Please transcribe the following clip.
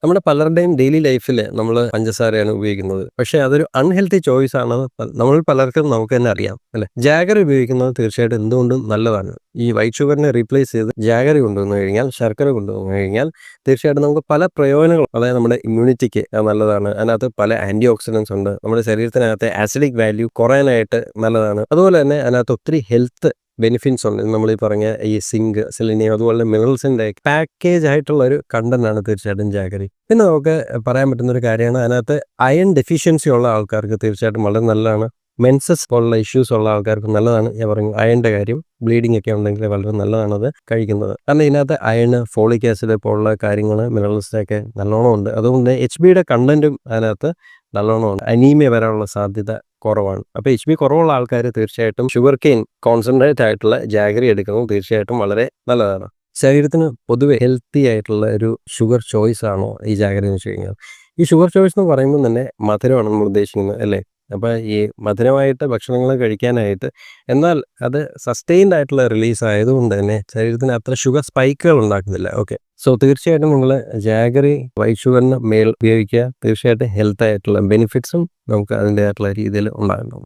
നമ്മുടെ പലരുടെയും ഡെയിലി ലൈഫിൽ നമ്മൾ പഞ്ചസാരയാണ് ഉപയോഗിക്കുന്നത്. പക്ഷേ അതൊരു അൺഹെൽത്തി ചോയ്സ് ആണെന്ന് നമ്മളിൽ പലർക്കും നമുക്ക് തന്നെ അറിയാം അല്ലേ? ജാഗറി ഉപയോഗിക്കുന്നത് തീർച്ചയായിട്ടും എന്തുകൊണ്ടും നല്ലതാണ്. ഈ വൈറ്റ് ഷുഗറിനെ റീപ്ലേസ് ചെയ്ത് ജാഗറി കൊണ്ടുവന്നു കഴിഞ്ഞാൽ, ശർക്കര കൊണ്ടുവന്നു കഴിഞ്ഞാൽ തീർച്ചയായിട്ടും നമുക്ക് പല പ്രയോജനങ്ങളും, അതായത് നമ്മുടെ ഇമ്മ്യൂണിറ്റിക്ക് നല്ലതാണ്. അതിനകത്ത് പല ആൻറ്റി ഓക്സിഡൻസ് ഉണ്ട്. നമ്മുടെ ശരീരത്തിനകത്തെ ആസിഡിക് വാല്യൂ കുറയാനായിട്ട് നല്ലതാണ്. അതുപോലെ തന്നെ അതിനകത്ത് ഒത്തിരി ഹെൽത്ത് ബെനിഫിറ്റ്സ് ഉണ്ട്. നമ്മൾ ഈ പറഞ്ഞ ഈ സിങ്ക്, സെലിനിയം അതുപോലെ മിനറൽസിൻ്റെ പാക്കേജ് ആയിട്ടുള്ള ഒരു കണ്ടന്റ് ആണ് തീർച്ചയായിട്ടും ജാഗറി. പിന്നെ നമുക്ക് പറയാൻ പറ്റുന്ന ഒരു കാര്യമാണ്, അതിനകത്ത് അയൺ ഡെഫിഷ്യൻസി ഉള്ള ആൾക്കാർക്ക് തീർച്ചയായിട്ടും വളരെ നല്ലതാണ്. മെൻസസ് പോലുള്ള ഇഷ്യൂസ് ഉള്ള ആൾക്കാർക്ക് നല്ലതാണ്. ഞാൻ പറഞ്ഞു അയണിൻ്റെ കാര്യം, ബ്ലീഡിംഗ് ഒക്കെ ഉണ്ടെങ്കിൽ വളരെ നല്ലതാണ് അത് കഴിക്കുന്നത്. കാരണം ഇതിനകത്ത് അയൺ, ഫോളിക് ആസിഡ് പോലുള്ള കാര്യങ്ങൾ, മിനറൽസൊക്കെ നല്ലോണം ഉണ്ട്. അതുകൊണ്ട് HBയുടെ കണ്ടന്റും അതിനകത്ത് നല്ലോണം ഉണ്ട്. അനീമിയ വരാനുള്ള സാധ്യത കുറവാണ്. അപ്പോൾ HB കുറവുള്ള ആൾക്കാർ തീർച്ചയായിട്ടും ഷുഗർ കെയിൻ കോൺസെൻട്രേറ്റ് ആയിട്ടുള്ള ജാഗറി എടുക്കുന്നത് തീർച്ചയായിട്ടും വളരെ നല്ലതാണ്. ശരീരത്തിന് പൊതുവെ ഹെൽത്തി ആയിട്ടുള്ള ഒരു ഷുഗർ ചോയ്സ് ആണോ ഈ ജാഗറി എന്ന് വെച്ച് കഴിഞ്ഞാൽ? ഈ ഷുഗർ ചോയ്സ് എന്ന് പറയുമ്പോൾ തന്നെ മധുരമാണ് നമ്മൾ ഉദ്ദേശിക്കുന്നത് അല്ലേ? അപ്പോൾ ഈ മധുരമായിട്ട് ഭക്ഷണങ്ങൾ കഴിക്കാനായിട്ട്, എന്നാൽ അത് സസ്റ്റെയിൻഡ് ആയിട്ടുള്ള റിലീസ് ആയതുകൊണ്ട് തന്നെ ശരീരത്തിന് അത്ര ഷുഗർ സ്പൈക്കുകൾ ഉണ്ടാക്കുന്നില്ല. ഓക്കെ, സോ തീർച്ചയായിട്ടും നിങ്ങൾ ജാഗറി വൈറ്റ് ഷുഗറിന് മേൽ ഉപയോഗിക്കുക. തീർച്ചയായിട്ടും ഹെൽത്ത് ആയിട്ടുള്ള ബെനിഫിറ്റ്സും നമുക്ക് അതിൻ്റെതായിട്ടുള്ള രീതിയിൽ ഉണ്ടാകുന്നു.